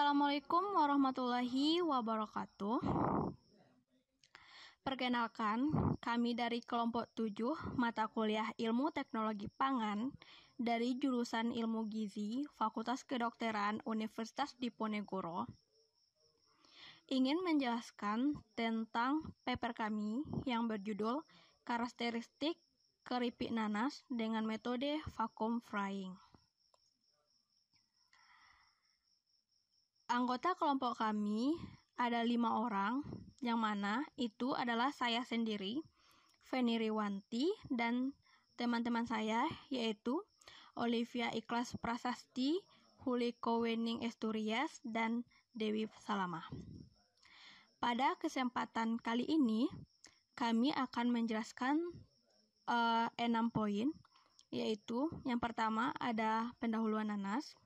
Assalamualaikum warahmatullahi wabarakatuh. Perkenalkan, kami dari kelompok 7 mata kuliah Ilmu Teknologi Pangan dari jurusan Ilmu Gizi Fakultas Kedokteran Universitas Diponegoro ingin menjelaskan tentang paper kami yang berjudul Karakteristik Keripik Nanas dengan metode vacuum frying. Anggota kelompok kami ada 5 orang, yang mana itu adalah saya sendiri, Feni Riwanti, dan teman-teman saya yaitu Olivia Ikhlas Prasasti, Huliko Wening Esturias, dan Dewi Salama. Pada kesempatan kali ini, kami akan menjelaskan 6 poin, yaitu yang pertama ada pendahuluan nanas,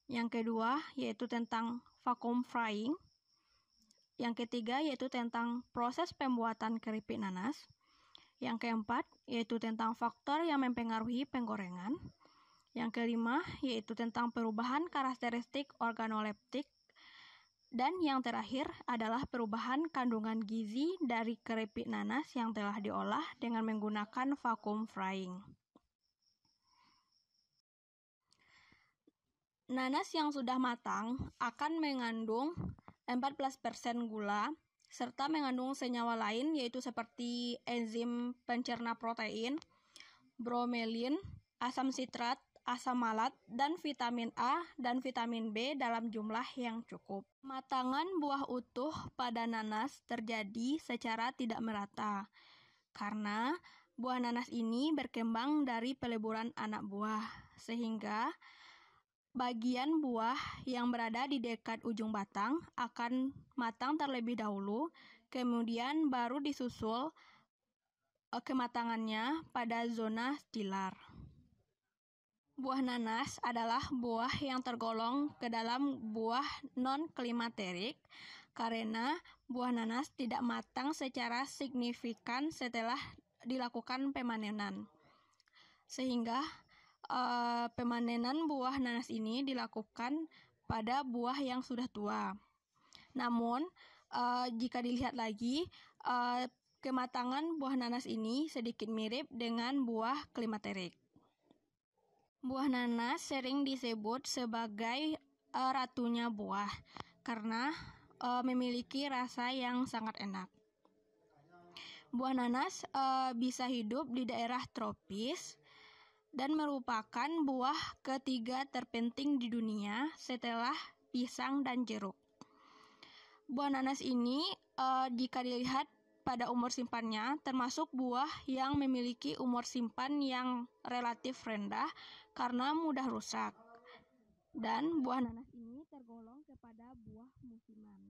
yang kedua yaitu tentang vacuum frying, yang ketiga yaitu tentang proses pembuatan keripik nanas, yang keempat yaitu tentang faktor yang mempengaruhi penggorengan, yang kelima yaitu tentang perubahan karakteristik organoleptik, dan yang terakhir adalah perubahan kandungan gizi dari keripik nanas yang telah diolah dengan menggunakan vacuum frying. Nanas yang sudah matang akan mengandung 14% gula serta mengandung senyawa lain yaitu seperti enzim pencerna protein, bromelin, asam sitrat, asam malat, dan vitamin A dan vitamin B dalam jumlah yang cukup. Matangan buah utuh pada nanas terjadi secara tidak merata karena buah nanas ini berkembang dari peleburan anak buah, sehingga bagian buah yang berada di dekat ujung batang akan matang terlebih dahulu, kemudian baru disusul kematangannya pada zona stilar. Buah nanas adalah buah yang tergolong ke dalam buah non-klimaterik karena buah nanas tidak matang secara signifikan setelah dilakukan pemanenan. Sehingga pemanenan buah nanas ini dilakukan pada buah yang sudah tua. Namun, jika dilihat lagi, kematangan buah nanas ini sedikit mirip dengan buah klimaterik. Buah nanas sering disebut sebagai ratunya buah karena memiliki rasa yang sangat enak. Buah nanas bisa hidup di daerah tropis dan merupakan buah ketiga terpenting di dunia setelah pisang dan jeruk. Buah nanas ini jika dilihat pada umur simpannya termasuk buah yang memiliki umur simpan yang relatif rendah karena mudah rusak. Dan buah nanas ini tergolong kepada buah musiman.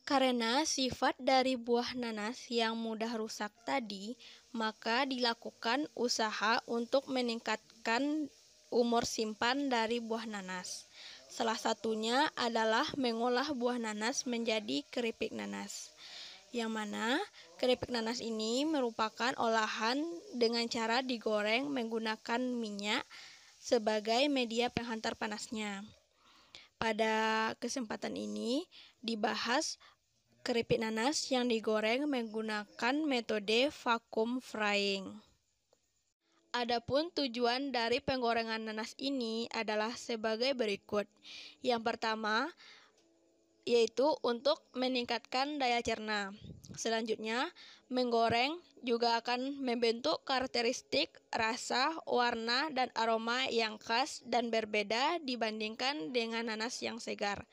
Karena sifat dari buah nanas yang mudah rusak tadi, maka dilakukan usaha untuk meningkatkan umur simpan dari buah nanas. Salah satunya adalah mengolah buah nanas menjadi keripik nanas, yang mana keripik nanas ini merupakan olahan dengan cara digoreng menggunakan minyak sebagai media penghantar panasnya. Pada kesempatan ini dibahas keripik nanas yang digoreng menggunakan metode vacuum frying. Adapun tujuan dari penggorengan nanas ini adalah sebagai berikut. Yang pertama, yaitu untuk meningkatkan daya cerna. Selanjutnya, menggoreng juga akan membentuk karakteristik rasa, warna, dan aroma yang khas dan berbeda dibandingkan dengan nanas yang segar.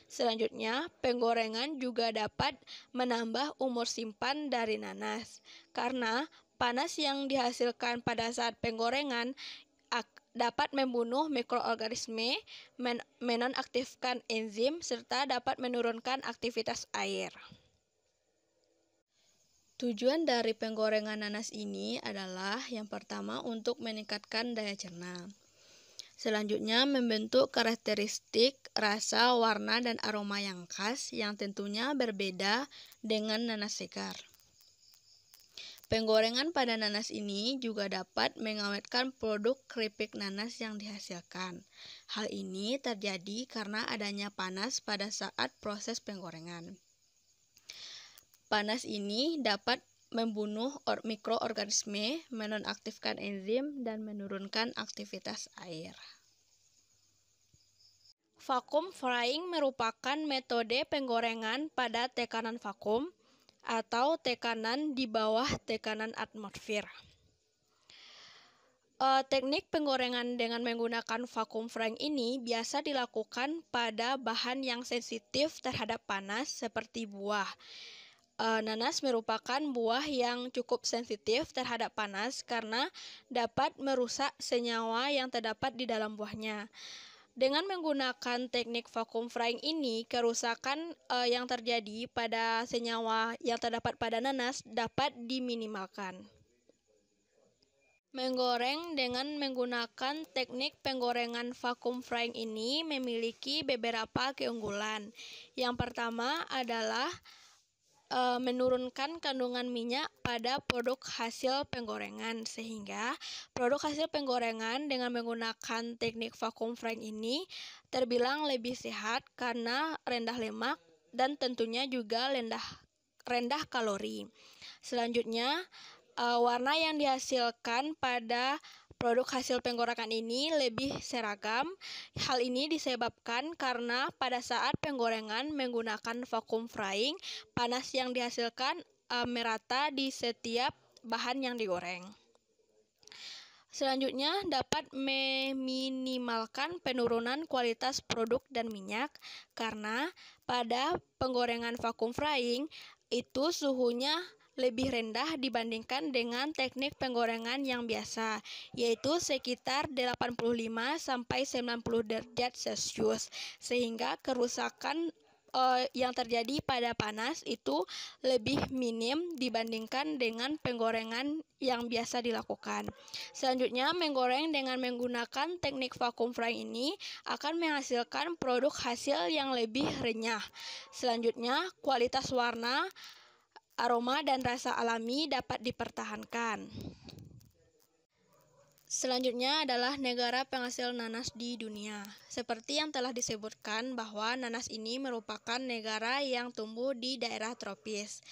Selanjutnya, penggorengan juga dapat menambah umur simpan dari nanas, karena panas yang dihasilkan pada saat penggorengan dapat membunuh mikroorganisme, menonaktifkan enzim, serta dapat menurunkan aktivitas air. Tujuan dari penggorengan nanas ini adalah yang pertama untuk meningkatkan daya cerna. Selanjutnya membentuk karakteristik rasa, warna, dan aroma yang khas yang tentunya berbeda dengan nanas segar. Penggorengan pada nanas ini juga dapat mengawetkan produk keripik nanas yang dihasilkan. Hal ini terjadi karena adanya panas pada saat proses penggorengan. Panas ini dapat membunuh mikroorganisme, menonaktifkan enzim, dan menurunkan aktivitas air. Vacuum frying merupakan metode penggorengan pada tekanan vakum atau tekanan di bawah tekanan atmosfer. Teknik penggorengan dengan menggunakan vacuum frying ini biasa dilakukan pada bahan yang sensitif terhadap panas seperti buah. Nanas merupakan buah yang cukup sensitif terhadap panas karena dapat merusak senyawa yang terdapat di dalam buahnya. Dengan menggunakan teknik vacuum frying ini, kerusakan yang terjadi pada senyawa yang terdapat pada nanas dapat diminimalkan. Menggoreng dengan menggunakan teknik penggorengan vacuum frying ini memiliki beberapa keunggulan. Yang pertama adalah menurunkan kandungan minyak pada produk hasil penggorengan, sehingga produk hasil penggorengan dengan menggunakan teknik vacuum frying ini terbilang lebih sehat karena rendah lemak dan tentunya juga rendah kalori. Selanjutnya, warna yang dihasilkan pada produk hasil penggorengan ini lebih seragam. Hal ini disebabkan karena pada saat penggorengan menggunakan vacuum frying, panas yang dihasilkan merata di setiap bahan yang digoreng. Selanjutnya, dapat meminimalkan penurunan kualitas produk dan minyak karena pada penggorengan vacuum frying itu suhunya lebih rendah dibandingkan dengan teknik penggorengan yang biasa, yaitu sekitar 85 sampai 90 derajat Celcius, sehingga kerusakan yang terjadi pada panas itu lebih minim dibandingkan dengan penggorengan yang biasa dilakukan. Selanjutnya, menggoreng dengan menggunakan teknik vacuum frying ini akan menghasilkan produk hasil yang lebih renyah. Selanjutnya, kualitas warna, aroma, dan rasa alami dapat dipertahankan. Selanjutnya adalah negara penghasil nanas di dunia. Seperti yang telah disebutkan bahwa nanas ini merupakan negara yang tumbuh di daerah tropis.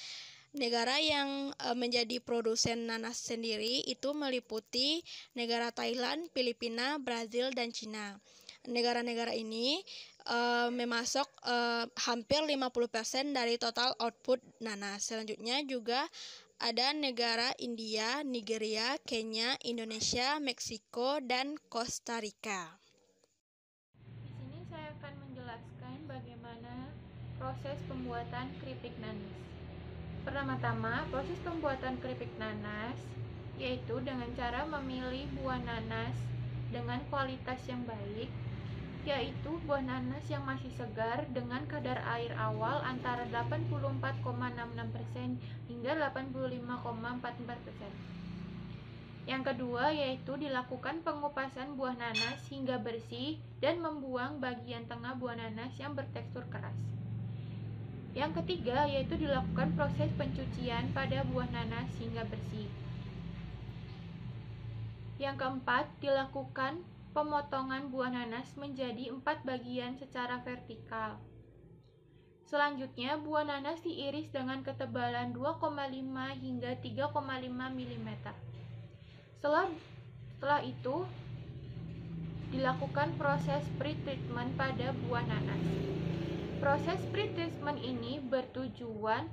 Negara yang menjadi produsen nanas sendiri itu meliputi negara Thailand, Filipina, Brazil, dan Cina. Negara-negara ini memasok hampir 50% dari total output nanas. Selanjutnya juga ada negara India, Nigeria, Kenya, Indonesia, Meksiko, dan Costa Rica. Di sini saya akan menjelaskan bagaimana proses pembuatan keripik nanas. Pertama-tama, proses pembuatan keripik nanas yaitu dengan cara memilih buah nanas dengan kualitas yang baik, yaitu buah nanas yang masih segar dengan kadar air awal antara 84,66% hingga 85,44%. Yang kedua yaitu dilakukan pengupasan buah nanas hingga bersih dan membuang bagian tengah buah nanas yang bertekstur keras. Yang ketiga yaitu dilakukan proses pencucian pada buah nanas hingga bersih. Yang keempat, dilakukan pemotongan buah nanas menjadi 4 bagian secara vertikal. Selanjutnya, buah nanas diiris dengan ketebalan 2,5 hingga 3,5 mm. Setelah itu, dilakukan proses pre-treatment pada buah nanas. Proses pre-treatment ini bertujuan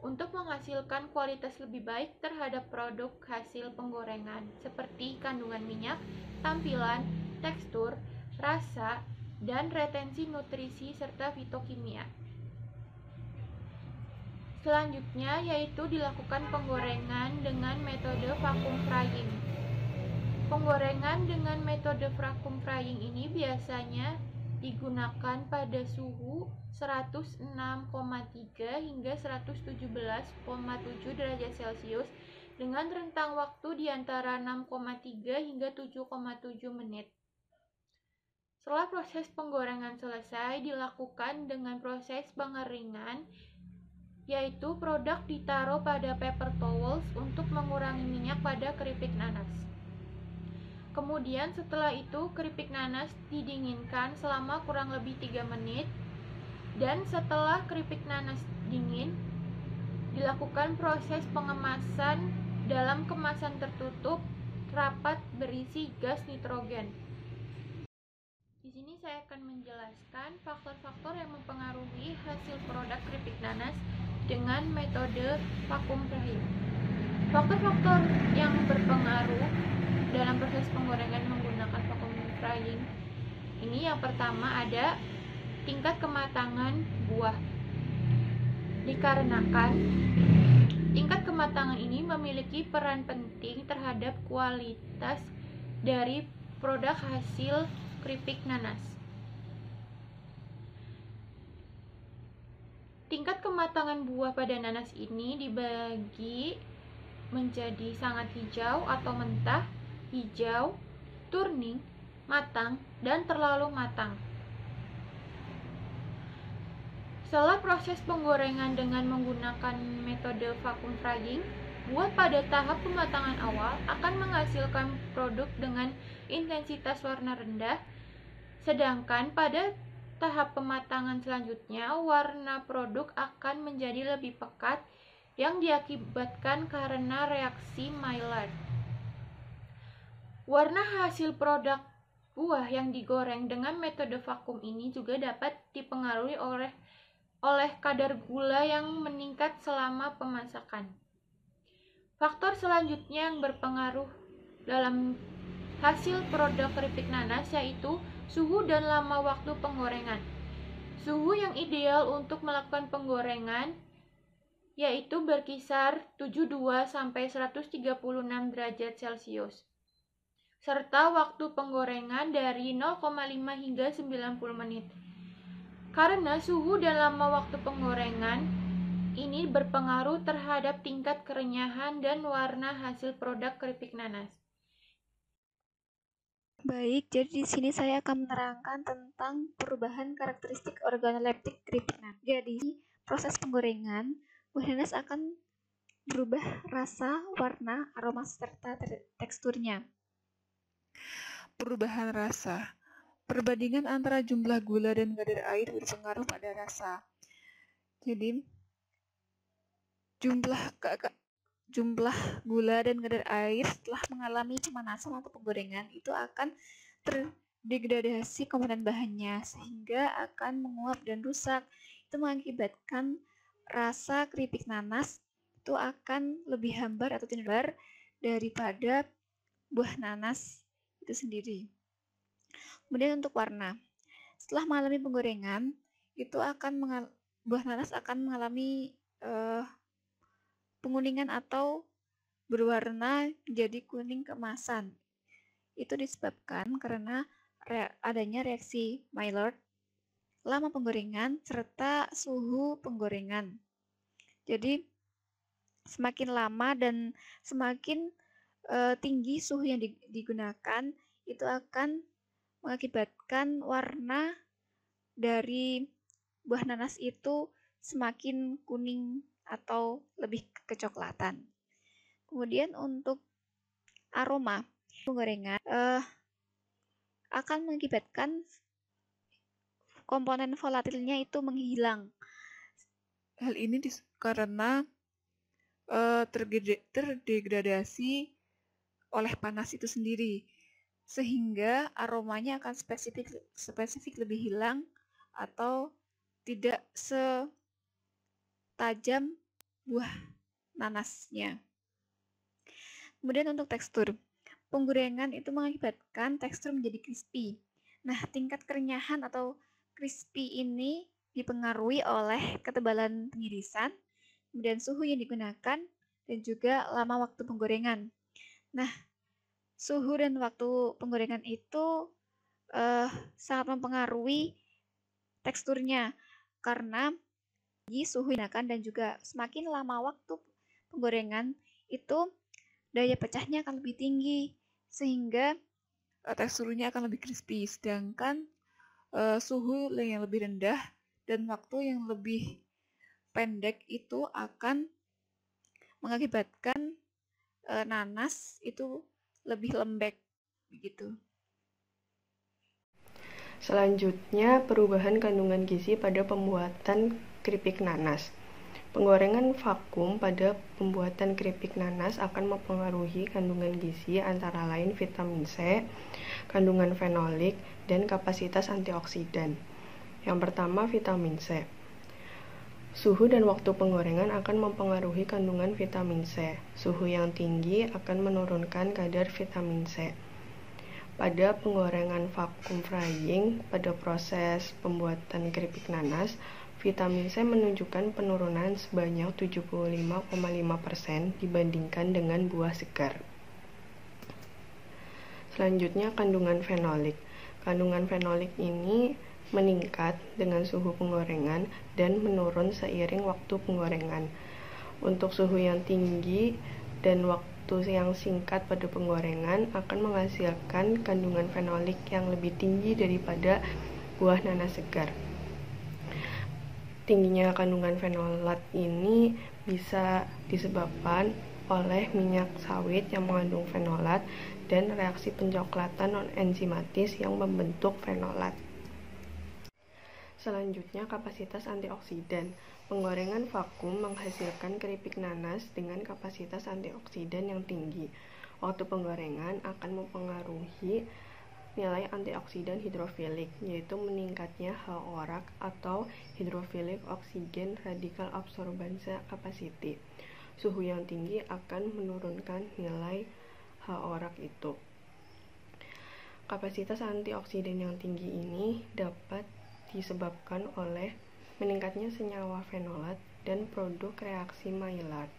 untuk menghasilkan kualitas lebih baik terhadap produk hasil penggorengan seperti kandungan minyak, tampilan, tekstur, rasa, dan retensi nutrisi serta fitokimia. Selanjutnya yaitu dilakukan penggorengan dengan metode vacuum frying. Penggorengan dengan metode vacuum frying ini biasanya digunakan pada suhu 106,3 hingga 117,7 derajat Celcius dengan rentang waktu di antara 6,3 hingga 7,7 menit. Setelah proses penggorengan selesai, dilakukan dengan proses pengeringan yaitu produk ditaruh pada paper towels untuk mengurangi minyak pada keripik nanas. Kemudian setelah itu keripik nanas didinginkan selama kurang lebih 3 menit, dan setelah keripik nanas dingin, dilakukan proses pengemasan dalam kemasan tertutup rapat berisi gas nitrogen. Di sini saya akan menjelaskan faktor-faktor yang mempengaruhi hasil produk keripik nanas dengan metode vakum drying. Faktor-faktor yang berpengaruh dalam proses penggorengan menggunakan vakum drying ini yang pertama ada tingkat kematangan buah. Dikarenakan tingkat kematangan ini memiliki peran penting terhadap kualitas dari produk hasil keripik nanas. Tingkat kematangan buah pada nanas ini dibagi menjadi sangat hijau atau mentah, hijau, turning, matang, dan terlalu matang. Setelah proses penggorengan dengan menggunakan metode vakum drying, buah pada tahap pematangan awal akan menghasilkan produk dengan intensitas warna rendah, sedangkan pada tahap pematangan selanjutnya warna produk akan menjadi lebih pekat yang diakibatkan karena reaksi Maillard. Warna hasil produk buah yang digoreng dengan metode vakum ini juga dapat dipengaruhi oleh kadar gula yang meningkat selama pemasakan. Faktor selanjutnya yang berpengaruh dalam hasil produk keripik nanas yaitu suhu dan lama waktu penggorengan. Suhu yang ideal untuk melakukan penggorengan yaitu berkisar 72 sampai 136 derajat Celcius. Serta waktu penggorengan dari 0,5 hingga 90 menit. Karena suhu dan lama waktu penggorengan ini berpengaruh terhadap tingkat kerenyahan dan warna hasil produk keripik nanas. Baik, jadi di sini saya akan menerangkan tentang perubahan karakteristik organoleptik keripik nanas. Jadi, proses penggorengan, buah nanas akan berubah rasa, warna, aroma, serta teksturnya. Perubahan rasa. Perbandingan antara jumlah gula dan kadar air berpengaruh pada rasa. Jadi, jumlah gula dan kadar air setelah mengalami pemanasan atau penggorengan itu akan terdegradasi komponen bahannya sehingga akan menguap dan rusak. Itu mengakibatkan rasa keripik nanas itu akan lebih hambar atau tidak hambar daripada buah nanas itu sendiri. Kemudian untuk warna, setelah mengalami penggorengan itu buah nanas akan mengalami penguningan atau berwarna jadi kuning keemasan. Itu disebabkan karena adanya reaksi Maillard, lama penggorengan, serta suhu penggorengan. Jadi semakin lama dan semakin tinggi suhu yang digunakan itu akan mengakibatkan warna dari buah nanas itu semakin kuning atau lebih kecoklatan. Kemudian untuk aroma penggorengan akan mengakibatkan komponen volatilnya itu menghilang. Hal ini karena terdegradasi oleh panas itu sendiri, sehingga aromanya akan spesifik lebih hilang atau tidak setajam buah nanasnya. Kemudian untuk tekstur, penggorengan itu mengakibatkan tekstur menjadi crispy. Nah, tingkat kerenyahan atau crispy ini dipengaruhi oleh ketebalan pengirisan, kemudian suhu yang digunakan, dan juga lama waktu penggorengan. Nah, suhu dan waktu penggorengan itu sangat mempengaruhi teksturnya karena suhu yang digunakan dan juga semakin lama waktu penggorengan itu daya pecahnya akan lebih tinggi sehingga teksturnya akan lebih crispy, sedangkan suhu yang lebih rendah dan waktu yang lebih pendek itu akan mengakibatkan nanas itu lebih lembek begitu. Selanjutnya, perubahan kandungan gizi pada pembuatan keripik nanas. Penggorengan vakum pada pembuatan keripik nanas akan mempengaruhi kandungan gizi antara lain vitamin C, kandungan fenolik, dan kapasitas antioksidan. Yang pertama, vitamin C. Suhu dan waktu penggorengan akan mempengaruhi kandungan vitamin C. Suhu yang tinggi akan menurunkan kadar vitamin C. Pada penggorengan vakum frying pada proses pembuatan keripik nanas, vitamin C menunjukkan penurunan sebanyak 75,5% dibandingkan dengan buah segar. Selanjutnya, kandungan fenolik. Kandungan fenolik ini meningkat dengan suhu penggorengan dan menurun seiring waktu penggorengan. Untuk suhu yang tinggi dan waktu yang singkat pada penggorengan akan menghasilkan kandungan fenolik yang lebih tinggi daripada buah nanas segar. Tingginya kandungan fenolat ini bisa disebabkan oleh minyak sawit yang mengandung fenolat dan reaksi pencoklatan non-enzimatis yang membentuk fenolat. Selanjutnya, kapasitas antioksidan. Penggorengan vakum menghasilkan keripik nanas dengan kapasitas antioksidan yang tinggi. Waktu penggorengan akan mempengaruhi nilai antioksidan hidrofilik, yaitu meningkatnya HORAC atau hidrofilik oksigen radikal absorbance capacity. Suhu yang tinggi akan menurunkan nilai HORAC itu. Kapasitas antioksidan yang tinggi ini dapat disebabkan oleh meningkatnya senyawa fenolat dan produk reaksi Maillard.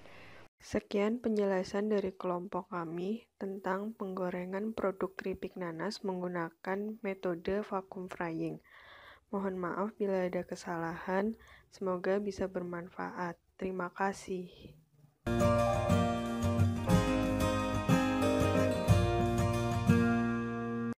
Sekian penjelasan dari kelompok kami tentang penggorengan produk keripik nanas menggunakan metode vacuum frying. Mohon maaf bila ada kesalahan, semoga bisa bermanfaat. Terima kasih.